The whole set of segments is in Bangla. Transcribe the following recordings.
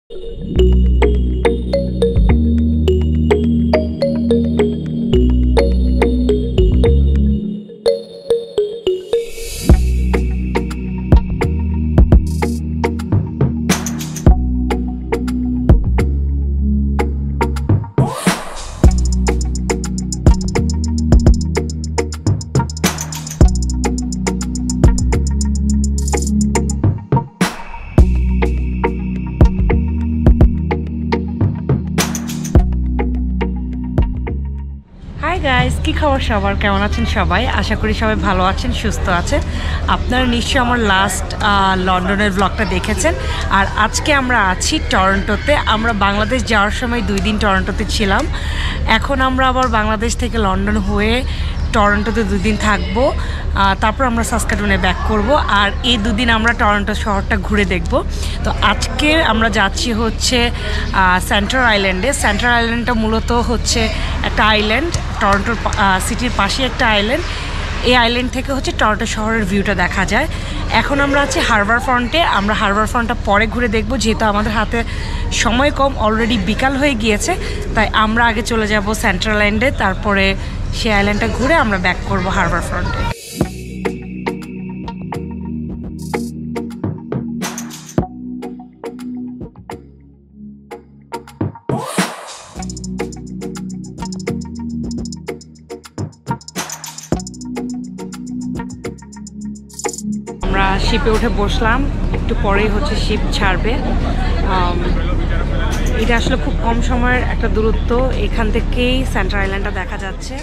কি খবর সবার, কেমন আছেন সবাই? আশা করি সবাই ভালো আছেন, সুস্থ আছেন। আপনারা নিশ্চয়ই আমার লাস্ট লন্ডনের ব্লগটা দেখেছেন। আর আজকে আমরা আছি টরন্টোতে। আমরা বাংলাদেশ যাওয়ার সময় 2 দিন টরন্টোতে ছিলাম। এখন আমরা আবার বাংলাদেশ থেকে লন্ডন হয়ে টরন্টোতে 2 দিন থাকবো, তারপর আমরা সাসকাটুনে ব্যাক করব। আর এই 2 দিন আমরা টরন্টো শহরটা ঘুরে দেখব। তো আজকে আমরা যাচ্ছি হচ্ছে সেন্টার আইল্যান্ডে। সেন্টার আইল্যান্ডটা মূলত হচ্ছে একটা আইল্যান্ড, টরন্টোর সিটির পাশে একটা আইল্যান্ড। এই আইল্যান্ড থেকে হচ্ছে টরন্টো শহরের ভিউটা দেখা যায়। এখন আমরা আছি হারবার ফ্রন্টে। আমরা হারবার ফ্রন্টটা পরে ঘুরে দেখব, যেহেতু আমাদের হাতে সময় কম, অলরেডি বিকাল হয়ে গিয়েছে। তাই আমরা আগে চলে যাব সেন্ট্রাল আইল্যান্ডে, তারপরে সেই আইল্যান্ডটা ঘুরে আমরা ব্যাক করব হারবার ফ্রন্টে। আমরা শিপে উঠে বসলাম, একটু পরেই হচ্ছে শিপ ছাড়বে। এটা আসলে খুব কম সময়ের একটা দূরত্ব, এখান থেকেই সেন্টার আইল্যান্ডটা দেখা যাচ্ছে।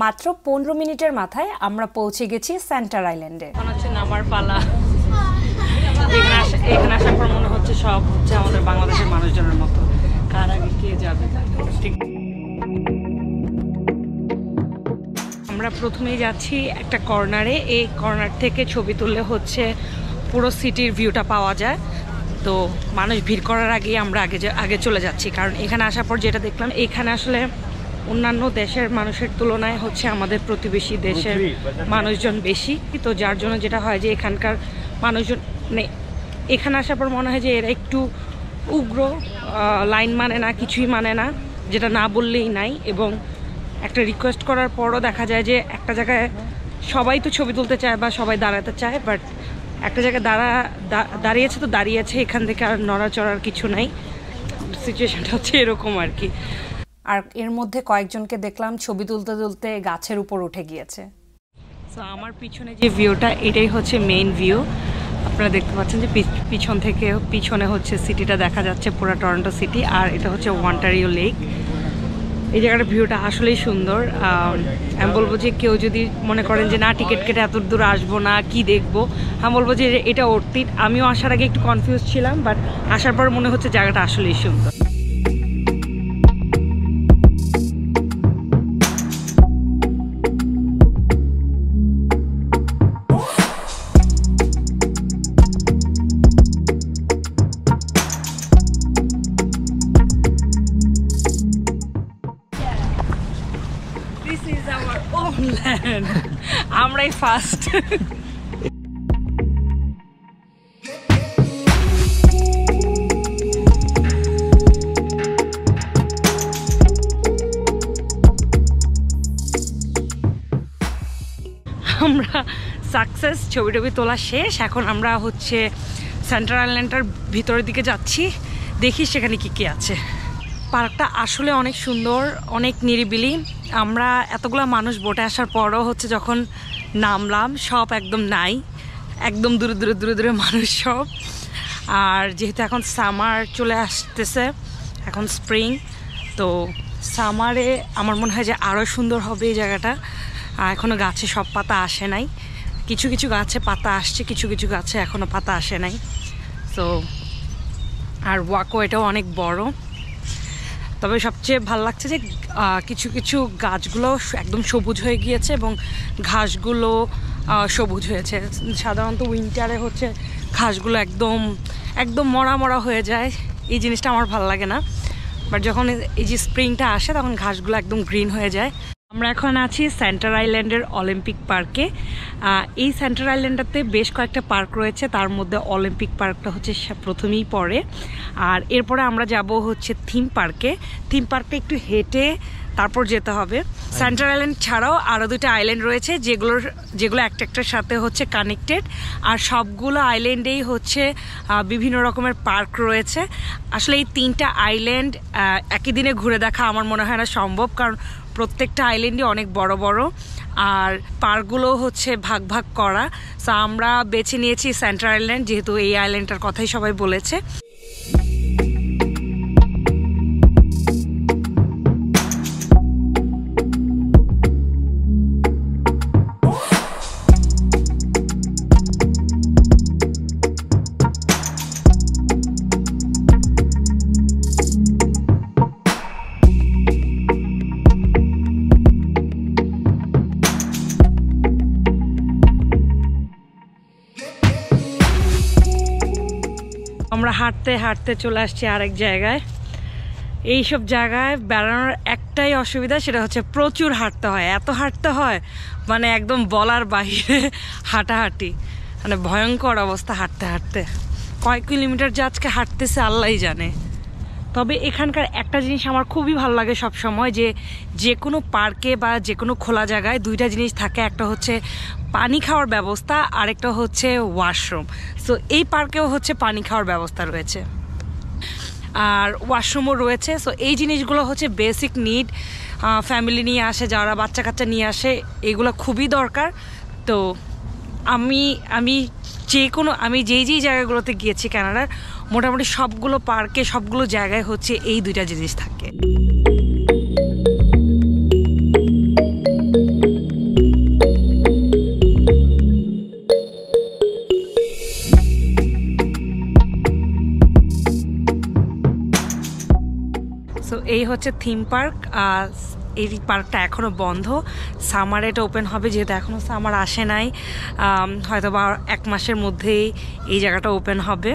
মাত্র 15 মিনিটের মাথায় আমরা পৌঁছে গেছি সেন্টার আইল্যান্ডে। এখন হচ্ছে নামার পালা। এখানে আসার পর মনে হচ্ছে সব হচ্ছে আমাদের বাংলাদেশের মানুষজনের মতো, কার আগে কে যাবে। আমরা প্রথমেই যাচ্ছি একটা কর্নারে। এই কর্নার থেকে ছবি তুললে হচ্ছে পুরো সিটির ভিউটা পাওয়া যায়। তো মানুষ ভিড় করার আগেই আমরা আগে চলে যাচ্ছি, কারণ এখানে আসার পর যেটা দেখলাম, এখানে আসলে অন্যান্য দেশের মানুষের তুলনায় হচ্ছে আমাদের প্রতিবেশী দেশের মানুষজন বেশি। তো যার জন্য যেটা হয় যে এখানকার মানুষজন, মানে এখানে আসার পর মনে হয় যে এরা একটু উগ্র, লাইন মানে না, কিছুই মানে না, যেটা না বললেই নাই। এবং একটা রিকোয়েস্ট করার পরও দেখা যায় যে একটা জায়গায় সবাই তো ছবি তুলতে চায় বা সবাই দাঁড়াতে চায়, বাট একটা জায়গায় দাঁড়িয়েছে তো দাঁড়িয়েছে, এখান থেকে আর নড়াচড়ার কিছু নাই। সিচুয়েশনটা হচ্ছে এরকম আর কি। আর এর মধ্যে কয়েকজনকে দেখলাম ছবি তুলতে তুলতে গাছের উপর উঠে গিয়েছে। তো আমার পিছনে যে ভিউটা, এটাই হচ্ছে মেইন ভিউ। আপনারা দেখতে পাচ্ছেন যে পিছনে হচ্ছে সিটিটা দেখা যাচ্ছে, পুরো টরন্টো সিটি। আর এটা হচ্ছে ওয়ান্টারিও লেক। এই জায়গাটার ভিউটা আসলেই সুন্দর। আমি বলবো যে কেউ যদি মনে করেন যে না, টিকিট কেটে এত দূর আসবো না, কি দেখবো, আমি বলবো যে এটা অর্থিত। আমিও আসার আগে একটু কনফিউজ ছিলাম, বাট আসার পর মনে হচ্ছে জায়গাটা আসলেই সুন্দর। আমরাই ফার্স্ট। আমরা সাকসেস, ছবি টবি তোলা শেষ। এখন আমরা হচ্ছে সেন্টার আইল্যান্ডটার ভিতরের দিকে যাচ্ছি, দেখি সেখানে কি কি আছে। পার্কটা আসলে অনেক সুন্দর, অনেক নিরিবিলি। আমরা এতগুলো মানুষ বোটে আসার পরও হচ্ছে যখন নামলাম, সব একদম নাই, একদম দূরে দূরে দূরে দূরে মানুষ সব। আর যেহেতু এখন সামার চলে আসতেছে, এখন স্প্রিং, তো সামারে আমার মনে হয় যে আরও সুন্দর হবে এই জায়গাটা। এখনও গাছে সব পাতা আসে নাই, কিছু কিছু গাছে পাতা আসছে, কিছু কিছু গাছে এখনও পাতা আসে নাই। তো আর ওয়াকওয়েটাও অনেক বড়। তবে সবচেয়ে ভালো লাগছে যে কিছু কিছু গাছগুলো একদম সবুজ হয়ে গিয়েছে এবং ঘাসগুলো সবুজ হয়েছে। সাধারণত উইন্টারে হচ্ছে ঘাসগুলো একদম একদম মরা মরা হয়ে যায়, এই জিনিসটা আমার ভালো লাগে না। বাট যখন এই যে স্প্রিংটা আসে তখন ঘাসগুলো একদম গ্রিন হয়ে যায়। আমরা এখন আছি সেন্টার আইল্যান্ডের অলিম্পিক পার্কে। এই সেন্টার আইল্যান্ডটাতে বেশ কয়েকটা পার্ক রয়েছে, তার মধ্যে অলিম্পিক পার্কটা হচ্ছে প্রথমেই পড়ে। আর এরপরে আমরা যাব হচ্ছে থিম পার্কে। থিম পার্কে একটু হেঁটে তারপর যেতে হবে। সেন্টার আইল্যান্ড ছাড়াও আরও দুটো আইল্যান্ড রয়েছে যেগুলো একটা একটার সাথে হচ্ছে কানেক্টেড। আর সবগুলো আইল্যান্ডেই হচ্ছে বিভিন্ন রকমের পার্ক রয়েছে। আসলে এই 3টা আইল্যান্ড একই দিনে ঘুরে দেখা আমার মনে হয় না সম্ভব, কারণ প্রত্যেকটা আইল্যান্ডই অনেক বড় বড় আর পার্কগুলো হচ্ছে ভাগ ভাগ করা। সো আমরা বেছে নিয়েছি সেন্টার আইল্যান্ড, যেহেতু এই আইল্যান্ডটার কথাই সবাই বলেছে। আমরা হাঁটতে হাঁটতে চলে আসছি আরেক জায়গায়। এইসব জায়গায় বেড়ানোর একটাই অসুবিধা, সেটা হচ্ছে প্রচুর হাঁটতে হয়। এত হাঁটতে হয় মানে একদম বলার বাইরে হাঁটাহাঁটি, মানে ভয়ঙ্কর অবস্থা হাঁটতে হাঁটতে। কয়েক কিলোমিটার যে আজকে হাঁটতেছে আল্লাহই জানে। তবে এখানকার একটা জিনিস আমার খুবই ভালো লাগে সব সময়, যে কোনো পার্কে বা যে কোনো খোলা জায়গায় 2টা জিনিস থাকে। একটা হচ্ছে পানি খাওয়ার ব্যবস্থা, আরেকটা হচ্ছে ওয়াশরুম। সো এই পার্কেও হচ্ছে পানি খাওয়ার ব্যবস্থা রয়েছে আর ওয়াশরুমও রয়েছে। সো এই জিনিসগুলো হচ্ছে বেসিক নিড। ফ্যামিলি নিয়ে আসে যারা, বাচ্চা কাচ্চা নিয়ে আসে, এগুলো খুবই দরকার। তো আমি যেই জায়গাগুলোতে গিয়েছি কানাডার, মোটামুটি সবগুলো পার্কে সবগুলো জায়গায় হচ্ছে এই 2টা জিনিস থাকে। সো এই হচ্ছে থিম পার্ক। এই পার্কটা এখনও বন্ধ, সামারে এটা ওপেন হবে, যেহেতু এখনও সামার আসে নাই। হয়তো বা 1 মাসের মধ্যেই এই জায়গাটা ওপেন হবে।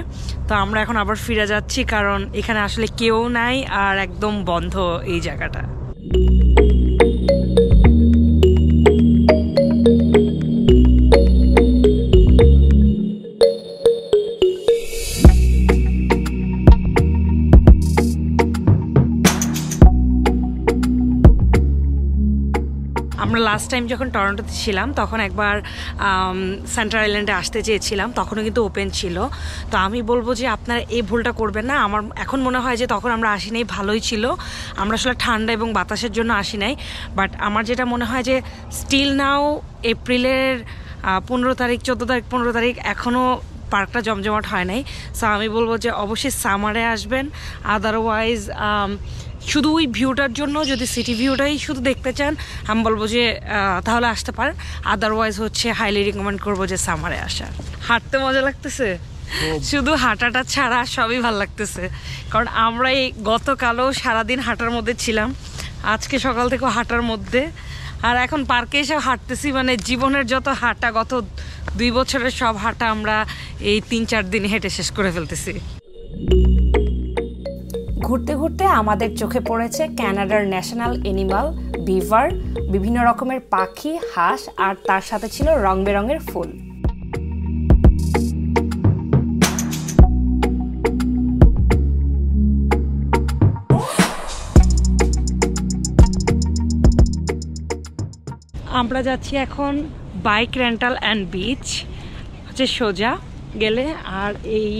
তো আমরা এখন আবার ফিরে যাচ্ছি, কারণ এখানে আসলে কেউ নাই আর একদম বন্ধ এই জায়গাটা। আমরা লাস্ট টাইম যখন টরন্টোতে ছিলাম তখন একবার সেন্টার আইল্যান্ডে আসতে চেয়েছিলাম, তখনও কিন্তু ওপেন ছিল। তো আমি বলবো যে আপনারা এই ভুলটা করবেন না। আমার এখন মনে হয় যে তখন আমরা আসি নাই, ভালোই ছিল। আমরা আসলে ঠান্ডা এবং বাতাসের জন্য আসি নাই। বাট আমার যেটা মনে হয় যে স্টিল নাও এপ্রিলের 15 তারিখ 14 তারিখ 15 তারিখ এখনও পার্কটা জমজমাট হয় নাই। সো আমি বলবো যে অবশ্যই সামারে আসবেন। আদারওয়াইজ শুধু ওই ভিউটার জন্য, যদি সিটি ভিউটাই শুধু দেখতে চান, আমি বলবো যে তাহলে আসতে পারেন। আদারওয়াইজ হচ্ছে হাইলি রিকমেন্ড করবো যে সামারে আসার। হাঁটতে মজা লাগতেছে, শুধু হাঁটাটা ছাড়া সবই ভালো লাগতেছে। কারণ আমরা এই গতকালও সারাদিন হাঁটার মধ্যে ছিলাম, আজকে সকাল থেকেও হাঁটার মধ্যে, আর এখন পার্কে এসে হাঁটতেছি। মানে জীবনের যত হাঁটা, গত 2 বছরের সব হাঁটা আমরা এই 3-4 দিন হেঁটে শেষ করে ফেলতেছি। ঘুরতে ঘুরতে আমাদের চোখে পড়েছে কানাডার ন্যাশনাল অ্যানিমাল বিভার, বিভিন্ন রকমের পাখি, হাঁস, আর তার সাথে ছিল রং বেরঙের ফুল। আমরা যাচ্ছি এখন বাইক রেন্টাল অ্যান্ড বিচ, হচ্ছে সোজা গেলে, আর এই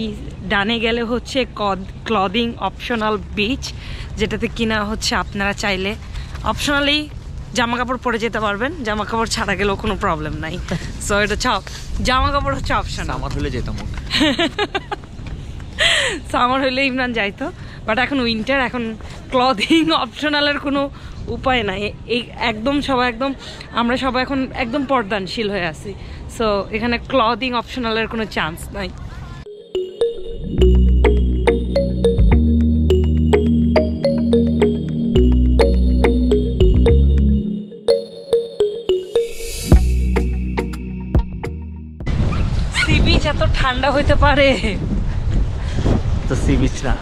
ডানে গেলে হচ্ছে ক্লদিং অপশনাল বিচ, যেটাতে কিনা হচ্ছে আপনারা চাইলে অপশনালি জামা কাপড় পরে যেতে পারবেন, জামা কাপড় ছাড়া গেলেও কোনো প্রবলেম নাই। সো এটা জামা কাপড় হচ্ছে অপশন। আমার হলে যেতাম, সামার হলে ইমরান যাইতো, বাট এখন উইন্টার, এখন ক্লদিং অপশনালের কোনো উপায় নাই, এই একদম সবাই আমরা সবাই এখন একদম পর্দানশীল হয়ে আছি। সো এখানে ক্লদিং অপশনালের কোনো চান্স নাই। সি বিচ এত ঠান্ডা হইতে পারে? তো সি বিচ না,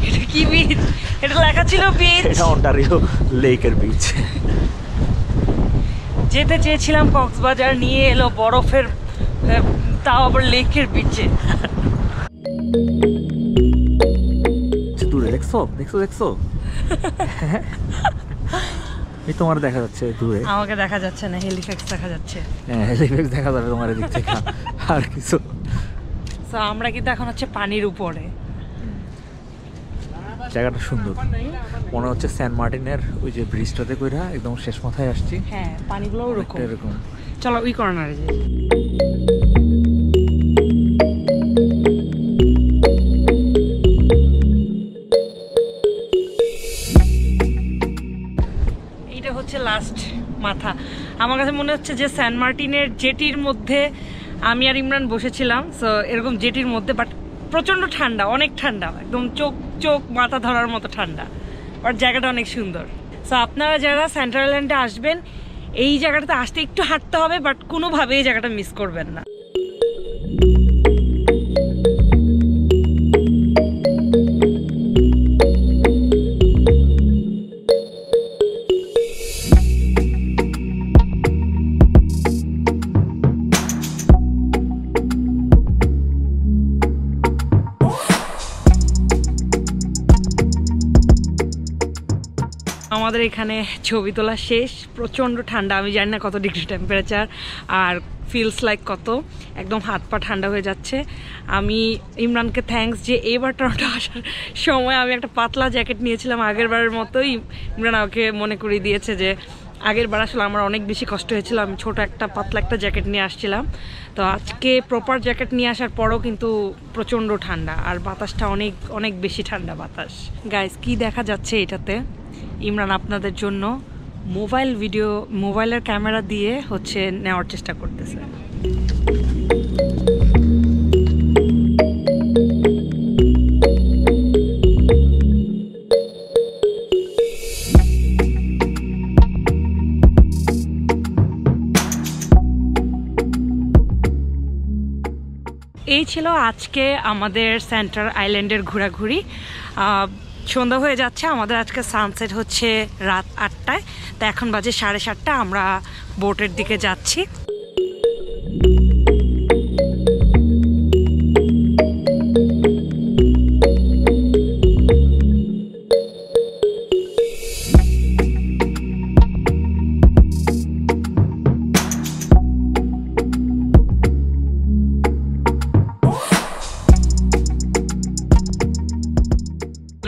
এটা কি বিচ? এটা লেখা ছিল বিচ। এটা অন্টারিও লেকের বিচ। যেতে চেয়েছিলাম কক্সবাজার, নিয়ে এলো বরফের, তাও আবার লেকের বিচে। দূরে দেখছো দেখছো দেখছো এই তোমার দেখা যাচ্ছে দূরে, আমাকে দেখা যাচ্ছে না, হেলিফ্যাক্স দেখা যাচ্ছে। হ্যাঁ হেলিফ্যাক্স দেখা যাবে তোমার দিক থেকে, আর কিছু। তো আমরা কিন্তু এখন হচ্ছে পানির উপরে। জায়গাটা সুন্দর, মনে হচ্ছে সেন্ট মার্টিনের ওই যে ব্রিজটাতে কইরা একদম শেষ মাথায় আসছি। হ্যাঁ পানিগুলো ওরকম এরকম। চলো ওই কর্নারে যাই। এইটা হচ্ছে লাস্ট মাথা। আমার কাছে মনে হচ্ছে যে সেন্ট মার্টিনের জেটির মধ্যে আমি আর ইমরান বসেছিলাম। সো এরকম জেটির মধ্যে, বাট প্রচণ্ড ঠান্ডা, অনেক ঠান্ডা, একদম চোখ মাথা ধরার মতো ঠান্ডা, আর জায়গাটা অনেক সুন্দর। সো আপনারা যারা সেন্ট্রাল আইল্যান্ডে আসবেন, এই জায়গাটাতে আসতে একটু হাঁটতে হবে, বাট কোনোভাবে এই জায়গাটা মিস করবেন না। আমাদের এখানে ছবি তোলা শেষ। প্রচণ্ড ঠান্ডা, আমি জানি না কত ডিগ্রি টেম্পারেচার, আর ফিলস লাইক কত, একদম হাত পা ঠান্ডা হয়ে যাচ্ছে। আমি ইমরানকে থ্যাঙ্কস যে এবার টরন্টো আসার সময় আমি একটা পাতলা জ্যাকেট নিয়েছিলাম আগের বারের মতোই। ইমরান আমাকে মনে করিয়ে দিয়েছে যে আগের বার আসলে আমার অনেক বেশি কষ্ট হয়েছিল, আমি ছোট একটা পাতলা একটা জ্যাকেট নিয়ে আসছিলাম। তো আজকে প্রপার জ্যাকেট নিয়ে আসার পরও কিন্তু প্রচণ্ড ঠান্ডা, আর বাতাসটা অনেক অনেক বেশি ঠান্ডা বাতাস। গাইস কি দেখা যাচ্ছে এটাতে, ইমরান আপনাদের জন্য মোবাইলের ক্যামেরা দিয়ে হচ্ছে নেওয়ার চেষ্টা করতেছে। এই ছিল আজকে আমাদের সেন্ট্রাল আইল্যান্ডের ঘোরাঘুরি। সন্ধ্যা হয়ে যাচ্ছে, আমাদের আজকে সানসেট হচ্ছে রাত 8টায়। তো এখন বাজে 7:30, আমরা বোটের দিকে যাচ্ছি।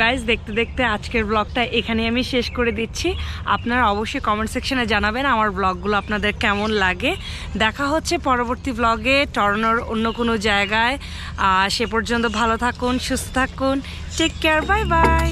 গাইজ দেখতে দেখতে আজকের ব্লগটা এখানে আমি শেষ করে দিচ্ছি। আপনারা অবশ্যই কমেন্ট সেকশনে জানাবেন আমার ব্লগগুলো আপনাদের কেমন লাগে। দেখা হচ্ছে পরবর্তী ব্লগে টরন্টোর অন্য কোনো জায়গায়। সে পর্যন্ত ভালো থাকুন, সুস্থ থাকুন, টেক কেয়ার, বাই বাই।